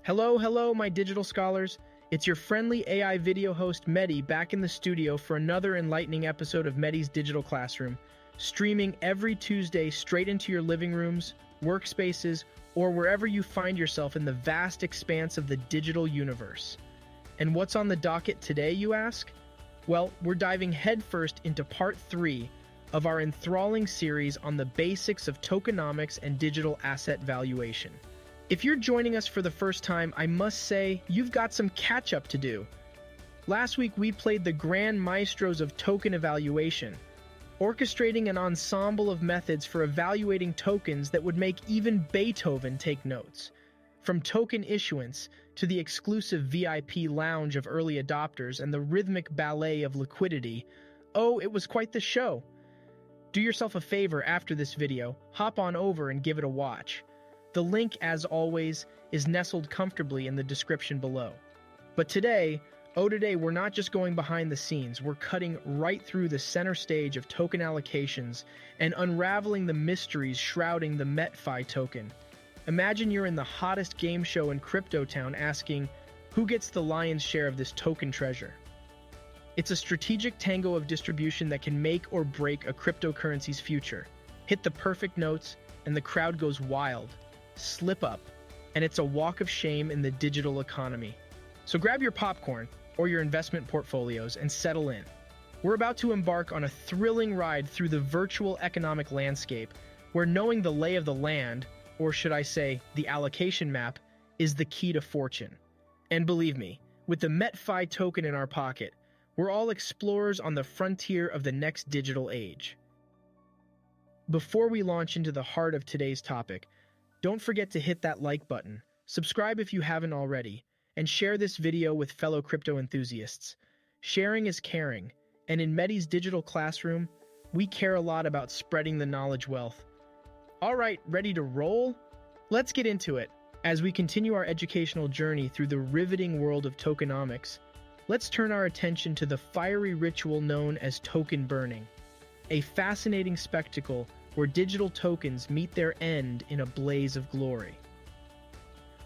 Hello, my digital scholars. It's your friendly AI video host, Mehdi, back in the studio for another enlightening episode of Mehdi's Digital Classroom, streaming every Tuesday straight into your living rooms, workspaces, or wherever you find yourself in the vast expanse of the digital universe. And what's on the docket today, you ask? Well, we're diving headfirst into part 3 of our enthralling series on the basics of tokenomics and digital asset valuation. If you're joining us for the first time, I must say you've got some catch-up to do. Last week we played the grand maestros of token evaluation, orchestrating an ensemble of methods for evaluating tokens that would make even Beethoven take notes. From token issuance to the exclusive VIP lounge of early adopters and the rhythmic ballet of liquidity, oh, it was quite the show. Do yourself a favor after this video, hop on over and give it a watch. The link, as always, is nestled comfortably in the description below. But today, we're not just going behind the scenes, we're cutting right through the center stage of token allocations and unraveling the mysteries shrouding the MetFi token. Imagine you're in the hottest game show in Crypto Town asking, who gets the lion's share of this token treasure? It's a strategic tango of distribution that can make or break a cryptocurrency's future. Hit the perfect notes, and the crowd goes wild. Slip up, and it's a walk of shame in the digital economy. So grab your popcorn or your investment portfolios and settle in. We're about to embark on a thrilling ride through the virtual economic landscape where knowing the lay of the land, or should I say, the allocation map, is the key to fortune. And believe me, with the MetFi token in our pocket, we're all explorers on the frontier of the next digital age. Before we launch into the heart of today's topic, don't forget to hit that like button, subscribe if you haven't already, and share this video with fellow crypto enthusiasts. Sharing is caring, and in Mehdi's Digital Classroom, we care a lot about spreading the knowledge wealth. Alright, ready to roll? Let's get into it. As we continue our educational journey through the riveting world of tokenomics, let's turn our attention to the fiery ritual known as token burning, a fascinating spectacle where digital tokens meet their end in a blaze of glory.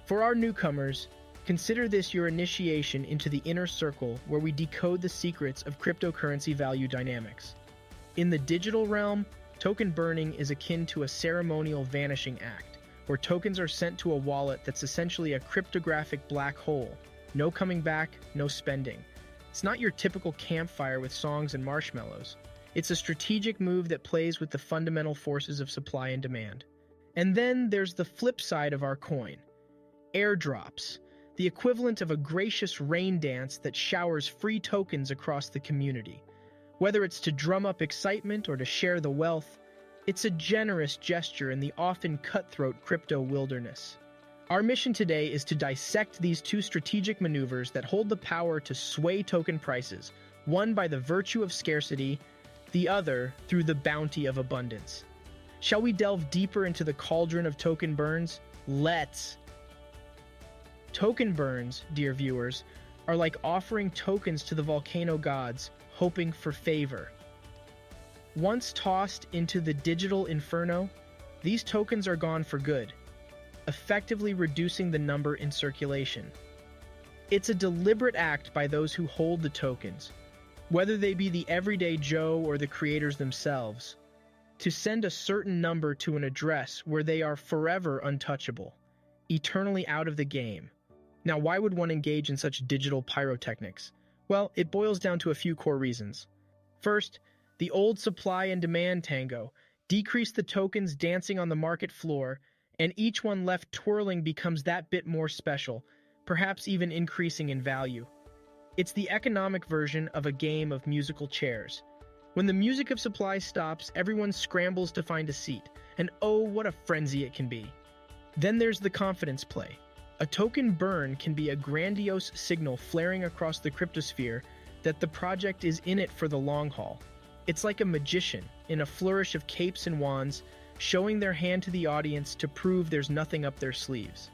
For our newcomers, consider this your initiation into the inner circle where we decode the secrets of cryptocurrency value dynamics. In the digital realm, token burning is akin to a ceremonial vanishing act, where tokens are sent to a wallet that's essentially a cryptographic black hole. No coming back, no spending. It's not your typical campfire with songs and marshmallows. It's a strategic move that plays with the fundamental forces of supply and demand. And then there's the flip side of our coin. Airdrops, the equivalent of a gracious rain dance that showers free tokens across the community. Whether it's to drum up excitement or to share the wealth, it's a generous gesture in the often cutthroat crypto wilderness. Our mission today is to dissect these two strategic maneuvers that hold the power to sway token prices, one by the virtue of scarcity, the other through the bounty of abundance. Shall we delve deeper into the cauldron of token burns? Let's! Token burns, dear viewers, are like offering tokens to the volcano gods, hoping for favor. Once tossed into the digital inferno, these tokens are gone for good, effectively reducing the number in circulation. It's a deliberate act by those who hold the tokens, whether they be the everyday Joe or the creators themselves, to send a certain number to an address where they are forever untouchable, eternally out of the game. Now, why would one engage in such digital pyrotechnics? Well, it boils down to a few core reasons. First, the old supply and demand tango. Decrease the tokens dancing on the market floor, and each one left twirling becomes that bit more special, perhaps even increasing in value. It's the economic version of a game of musical chairs. When the music of supply stops, everyone scrambles to find a seat, and oh, what a frenzy it can be. Then there's the confidence play. A token burn can be a grandiose signal flaring across the cryptosphere that the project is in it for the long haul. It's like a magician, in a flourish of capes and wands, showing their hand to the audience to prove there's nothing up their sleeves.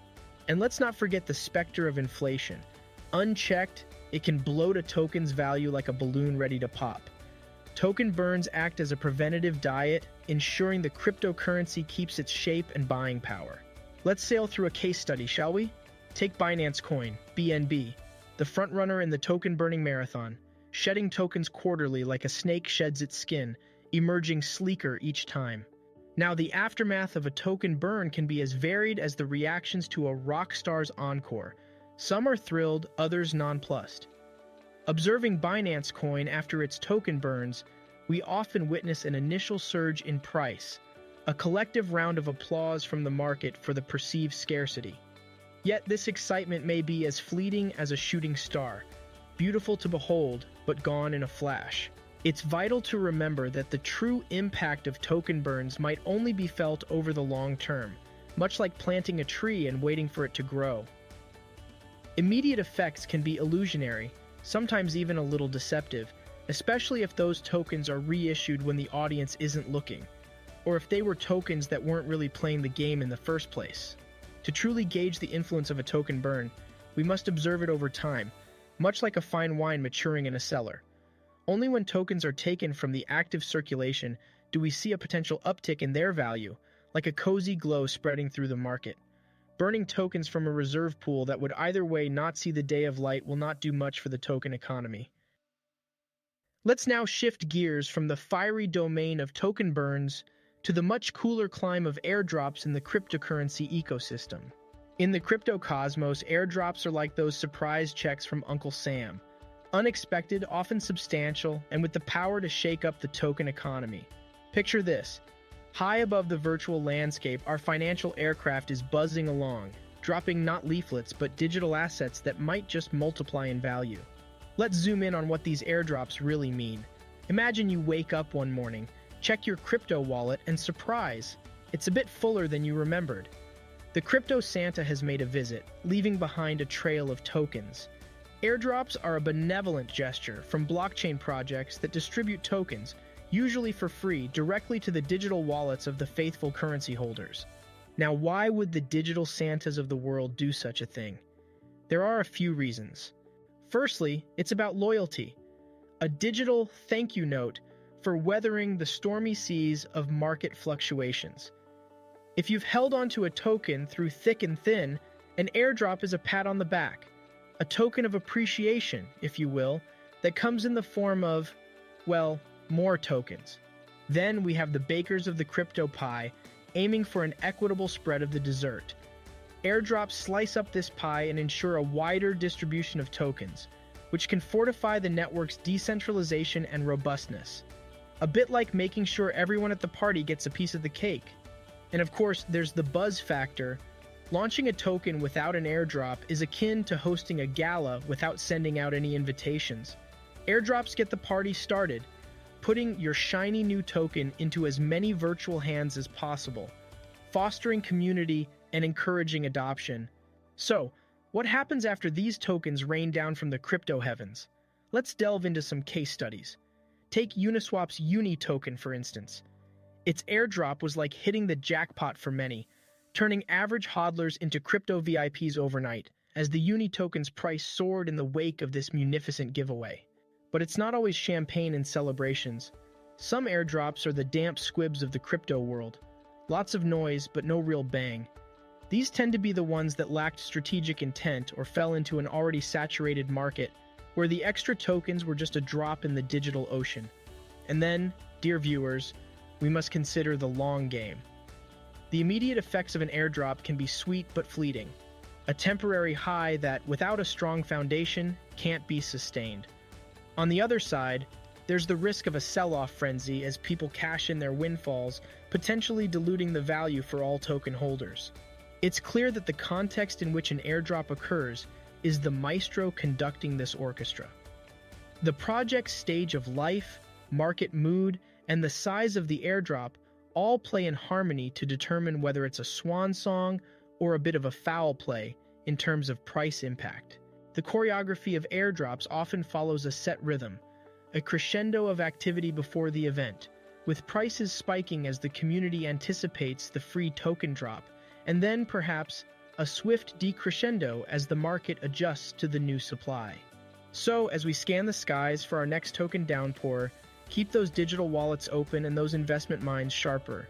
And let's not forget the specter of inflation. Unchecked, it can bloat a token's value like a balloon ready to pop. Token burns act as a preventative diet, ensuring the cryptocurrency keeps its shape and buying power. Let's sail through a case study, shall we? Take Binance Coin, BNB, the frontrunner in the token-burning marathon, shedding tokens quarterly like a snake sheds its skin, emerging sleeker each time. Now, the aftermath of a token burn can be as varied as the reactions to a rock star's encore. Some are thrilled, others nonplussed. Observing Binance Coin after its token burns, we often witness an initial surge in price, a collective round of applause from the market for the perceived scarcity. Yet this excitement may be as fleeting as a shooting star, beautiful to behold, but gone in a flash. It's vital to remember that the true impact of token burns might only be felt over the long term, much like planting a tree and waiting for it to grow. Immediate effects can be illusionary, sometimes even a little deceptive, especially if those tokens are reissued when the audience isn't looking, or if they were tokens that weren't really playing the game in the first place. To truly gauge the influence of a token burn, we must observe it over time, much like a fine wine maturing in a cellar. Only when tokens are taken from the active circulation do we see a potential uptick in their value, like a cozy glow spreading through the market. Burning tokens from a reserve pool that would either way not see the day of light will not do much for the token economy. Let's now shift gears from the fiery domain of token burns to the much cooler climb of airdrops in the cryptocurrency ecosystem. In the crypto cosmos, airdrops are like those surprise checks from Uncle Sam. Unexpected, often substantial, and with the power to shake up the token economy. Picture this. High above the virtual landscape, our financial aircraft is buzzing along, dropping not leaflets but digital assets that might just multiply in value. Let's zoom in on what these airdrops really mean. Imagine you wake up one morning, check your crypto wallet, and surprise, it's a bit fuller than you remembered. The Crypto Santa has made a visit, leaving behind a trail of tokens. Airdrops are a benevolent gesture from blockchain projects that distribute tokens, usually for free, directly to the digital wallets of the faithful currency holders. Now, why would the digital Santas of the world do such a thing? There are a few reasons. Firstly, it's about loyalty. A digital thank you note for weathering the stormy seas of market fluctuations. If you've held onto a token through thick and thin, an airdrop is a pat on the back. A token of appreciation, if you will, that comes in the form of, well, more tokens. Then we have the bakers of the crypto pie, aiming for an equitable spread of the dessert. Airdrops slice up this pie and ensure a wider distribution of tokens, which can fortify the network's decentralization and robustness. A bit like making sure everyone at the party gets a piece of the cake. And of course, there's the buzz factor. Launching a token without an airdrop is akin to hosting a gala without sending out any invitations. Airdrops get the party started, putting your shiny new token into as many virtual hands as possible, fostering community and encouraging adoption. So, what happens after these tokens rain down from the crypto heavens? Let's delve into some case studies. Take Uniswap's Uni token, for instance. Its airdrop was like hitting the jackpot for many, turning average hodlers into crypto VIPs overnight, as the Uni token's price soared in the wake of this munificent giveaway. But it's not always champagne and celebrations. Some airdrops are the damp squibs of the crypto world. Lots of noise, but no real bang. These tend to be the ones that lacked strategic intent or fell into an already saturated market, where the extra tokens were just a drop in the digital ocean. And then, dear viewers, we must consider the long game. The immediate effects of an airdrop can be sweet but fleeting, a temporary high that, without a strong foundation, can't be sustained. On the other side, there's the risk of a sell-off frenzy as people cash in their windfalls, potentially diluting the value for all token holders. It's clear that the context in which an airdrop occurs is the maestro conducting this orchestra. The project's stage of life, market mood, and the size of the airdrop all play in harmony to determine whether it's a swan song or a bit of a foul play in terms of price impact. The choreography of airdrops often follows a set rhythm, a crescendo of activity before the event, with prices spiking as the community anticipates the free token drop, and then perhaps a swift decrescendo as the market adjusts to the new supply. So, as we scan the skies for our next token downpour, keep those digital wallets open and those investment minds sharper.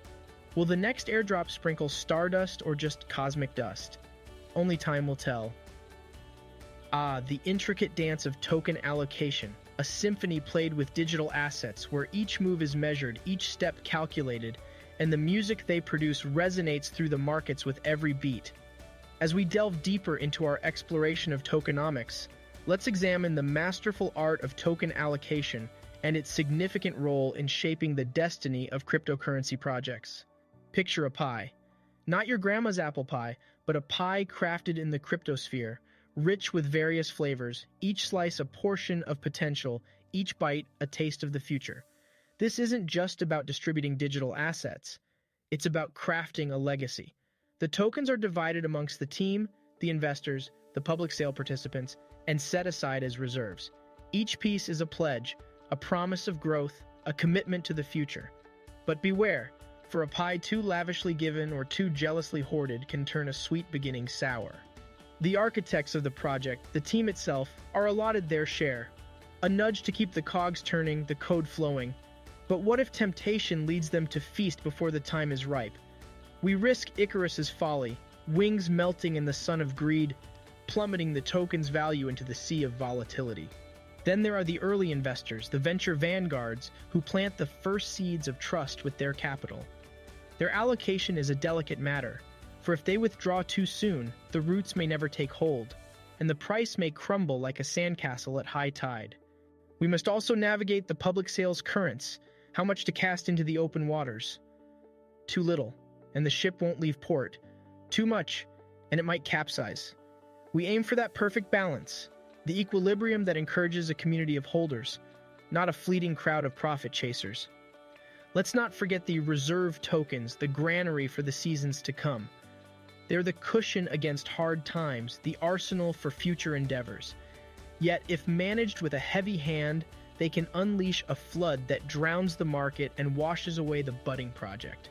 Will the next airdrop sprinkle stardust or just cosmic dust? only time will tell. Ah, the intricate dance of token allocation, a symphony played with digital assets where each move is measured, each step calculated, and the music they produce resonates through the markets with every beat. As we delve deeper into our exploration of tokenomics, let's examine the masterful art of token allocation and its significant role in shaping the destiny of cryptocurrency projects. Picture a pie. Not your grandma's apple pie, but a pie crafted in the cryptosphere, rich with various flavors, each slice a portion of potential, each bite a taste of the future. This isn't just about distributing digital assets. It's about crafting a legacy. The tokens are divided amongst the team, the investors, the public sale participants, and set aside as reserves. Each piece is a pledge, a promise of growth, a commitment to the future. But beware, for a pie too lavishly given or too jealously hoarded can turn a sweet beginning sour. The architects of the project, the team itself, are allotted their share. A nudge to keep the cogs turning, the code flowing. But what if temptation leads them to feast before the time is ripe? We risk Icarus's folly, wings melting in the sun of greed, plummeting the token's value into the sea of volatility. Then there are the early investors, the venture vanguards, who plant the first seeds of trust with their capital. Their allocation is a delicate matter, for if they withdraw too soon, the roots may never take hold, and the price may crumble like a sandcastle at high tide. We must also navigate the public sales currents, how much to cast into the open waters. Too little, and the ship won't leave port. Too much, and it might capsize. We aim for that perfect balance, the equilibrium that encourages a community of holders, not a fleeting crowd of profit chasers. Let's not forget the reserve tokens, the granary for the seasons to come. They're the cushion against hard times, the arsenal for future endeavors. Yet, if managed with a heavy hand, they can unleash a flood that drowns the market and washes away the budding project.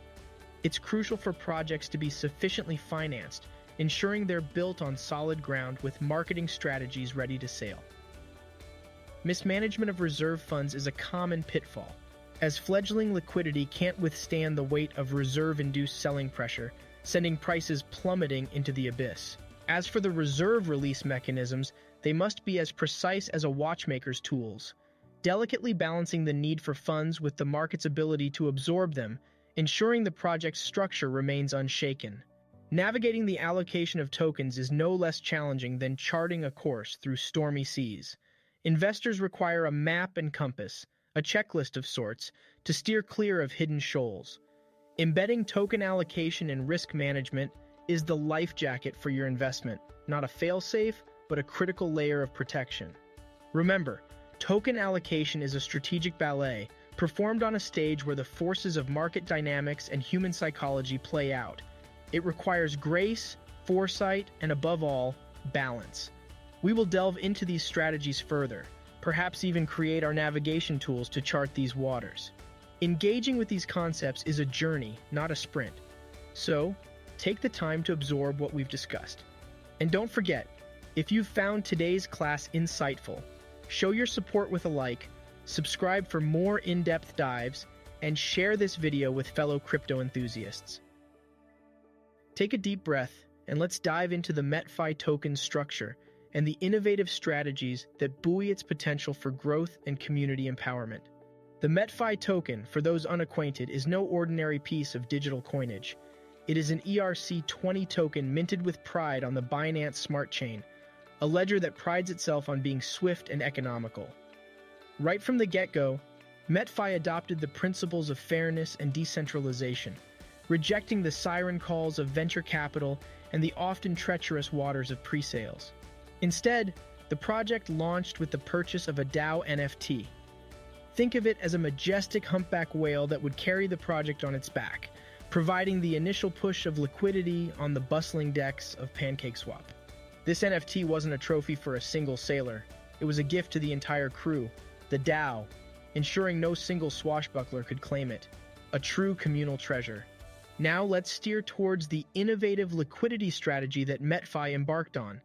It's crucial for projects to be sufficiently financed, ensuring they're built on solid ground with marketing strategies ready to sail. Mismanagement of reserve funds is a common pitfall, as fledgling liquidity can't withstand the weight of reserve-induced selling pressure, sending prices plummeting into the abyss. As for the reserve release mechanisms, they must be as precise as a watchmaker's tools, delicately balancing the need for funds with the market's ability to absorb them, ensuring the project's structure remains unshaken. Navigating the allocation of tokens is no less challenging than charting a course through stormy seas. Investors require a map and compass, a checklist of sorts, to steer clear of hidden shoals. Embedding token allocation and risk management is the life jacket for your investment, not a fail-safe, but a critical layer of protection. Remember, token allocation is a strategic ballet, performed on a stage where the forces of market dynamics and human psychology play out. It requires grace, foresight, and above all, balance. We will delve into these strategies further, perhaps even create our navigation tools to chart these waters. Engaging with these concepts is a journey, not a sprint. So, take the time to absorb what we've discussed. And don't forget, if you've found today's class insightful, show your support with a like, subscribe for more in-depth dives, and share this video with fellow crypto enthusiasts. Take a deep breath, and let's dive into the METFi token structure and the innovative strategies that buoy its potential for growth and community empowerment. The METFi token, for those unacquainted, is no ordinary piece of digital coinage. It is an ERC20 token minted with pride on the Binance Smart Chain, a ledger that prides itself on being swift and economical. Right from the get-go, METFi adopted the principles of fairness and decentralization, rejecting the siren calls of venture capital and the often treacherous waters of pre-sales. Instead, the project launched with the purchase of a DAO NFT. Think of it as a majestic humpback whale that would carry the project on its back, providing the initial push of liquidity on the bustling decks of PancakeSwap. This NFT wasn't a trophy for a single sailor. It was a gift to the entire crew, the DAO, ensuring no single swashbuckler could claim it. A true communal treasure. Now let's steer towards the innovative liquidity strategy that METFi embarked on.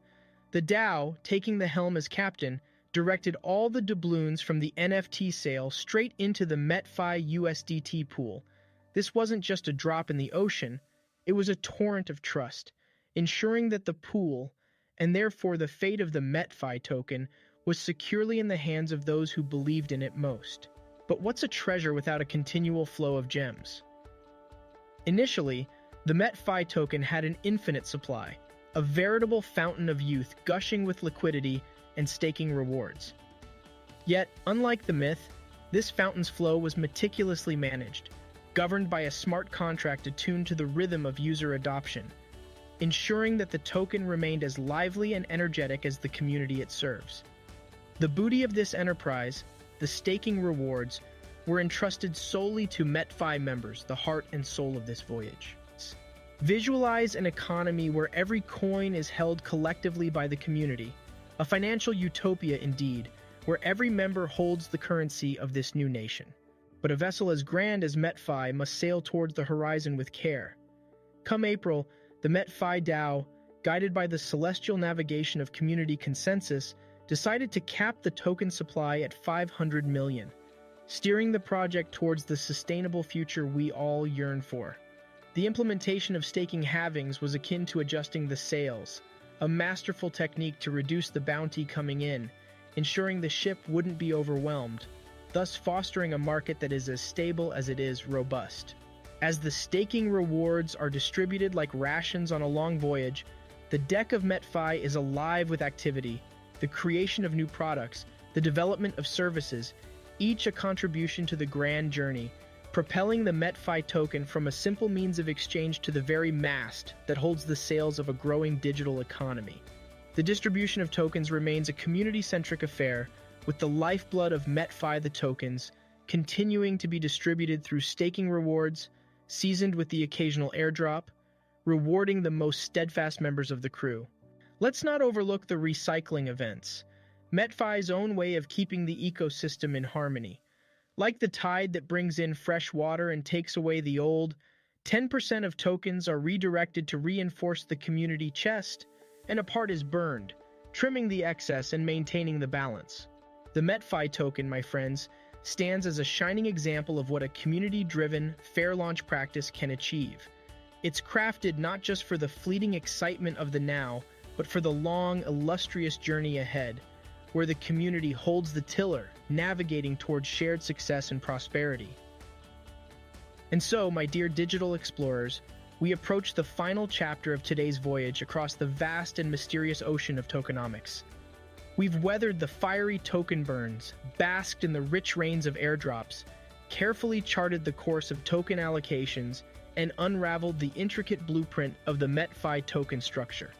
The DAO, taking the helm as captain, directed all the doubloons from the NFT sale straight into the METFi USDT pool. This wasn't just a drop in the ocean, it was a torrent of trust, ensuring that the pool, and therefore the fate of the MetFi token, was securely in the hands of those who believed in it most. But what's a treasure without a continual flow of gems? Initially, the MetFi token had an infinite supply, a veritable fountain of youth gushing with liquidity and staking rewards. Yet, unlike the myth, this fountain's flow was meticulously managed, governed by a smart contract attuned to the rhythm of user adoption, ensuring that the token remained as lively and energetic as the community it serves. The booty of this enterprise, the staking rewards, were entrusted solely to MetFi members, the heart and soul of this voyage. Visualize an economy where every coin is held collectively by the community, a financial utopia indeed, where every member holds the currency of this new nation. But a vessel as grand as MetFi must sail towards the horizon with care. Come April, the MetFi DAO, guided by the celestial navigation of community consensus, decided to cap the token supply at 500 million, steering the project towards the sustainable future we all yearn for. The implementation of staking halvings was akin to adjusting the sails, a masterful technique to reduce the bounty coming in, ensuring the ship wouldn't be overwhelmed, thus fostering a market that is as stable as it is robust. As the staking rewards are distributed like rations on a long voyage, the deck of MetFi is alive with activity, the creation of new products, the development of services, each a contribution to the grand journey, propelling the MetFi token from a simple means of exchange to the very mast that holds the sails of a growing digital economy. The distribution of tokens remains a community-centric affair, with the lifeblood of MetFi the tokens continuing to be distributed through staking rewards, seasoned with the occasional airdrop, rewarding the most steadfast members of the crew. Let's not overlook the recycling events, MetFi's own way of keeping the ecosystem in harmony. Like the tide that brings in fresh water and takes away the old, 10% of tokens are redirected to reinforce the community chest, and a part is burned, trimming the excess and maintaining the balance. The MetFi token, my friends, stands as a shining example of what a community-driven, fair launch practice can achieve. It's crafted not just for the fleeting excitement of the now, but for the long, illustrious journey ahead, where the community holds the tiller, navigating towards shared success and prosperity. And so, my dear digital explorers, we approach the final chapter of today's voyage across the vast and mysterious ocean of tokenomics. We've weathered the fiery token burns, basked in the rich rains of airdrops, carefully charted the course of token allocations, and unraveled the intricate blueprint of the MetFi token structure.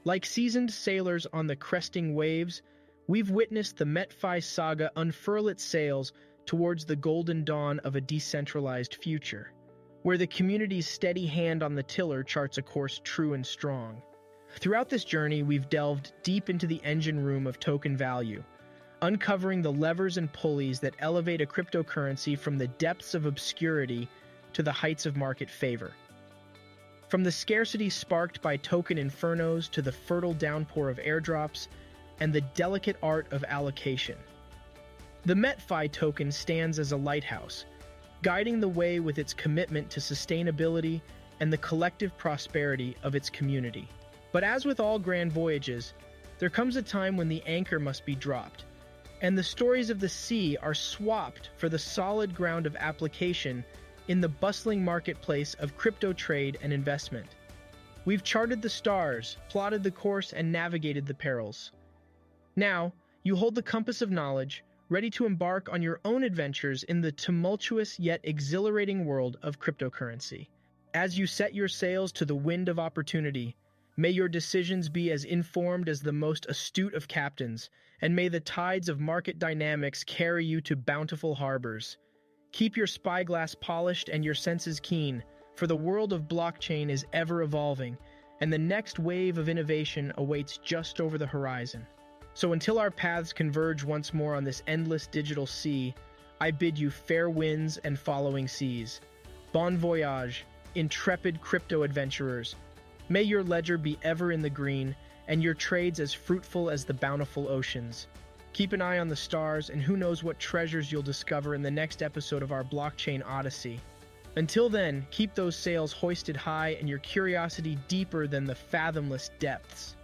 Like seasoned sailors on the cresting waves, we've witnessed the MetFi saga unfurl its sails towards the golden dawn of a decentralized future, where the community's steady hand on the tiller charts a course true and strong. Throughout this journey, we've delved deep into the engine room of token value, uncovering the levers and pulleys that elevate a cryptocurrency from the depths of obscurity to the heights of market favor. From the scarcity sparked by token infernos to the fertile downpour of airdrops and the delicate art of allocation. The MetFi token stands as a lighthouse, guiding the way with its commitment to sustainability and the collective prosperity of its community. But as with all grand voyages, there comes a time when the anchor must be dropped, and the stories of the sea are swapped for the solid ground of application in the bustling marketplace of crypto trade and investment. We've charted the stars, plotted the course, and navigated the perils. Now, you hold the compass of knowledge, ready to embark on your own adventures in the tumultuous yet exhilarating world of cryptocurrency. As you set your sails to the wind of opportunity, may your decisions be as informed as the most astute of captains, and may the tides of market dynamics carry you to bountiful harbors. Keep your spyglass polished and your senses keen, for the world of blockchain is ever evolving, and the next wave of innovation awaits just over the horizon. So until our paths converge once more on this endless digital sea, I bid you fair winds and following seas. Bon voyage, intrepid crypto adventurers. May your ledger be ever in the green, and your trades as fruitful as the bountiful oceans. Keep an eye on the stars, and who knows what treasures you'll discover in the next episode of our blockchain odyssey. Until then, keep those sails hoisted high and your curiosity deeper than the fathomless depths.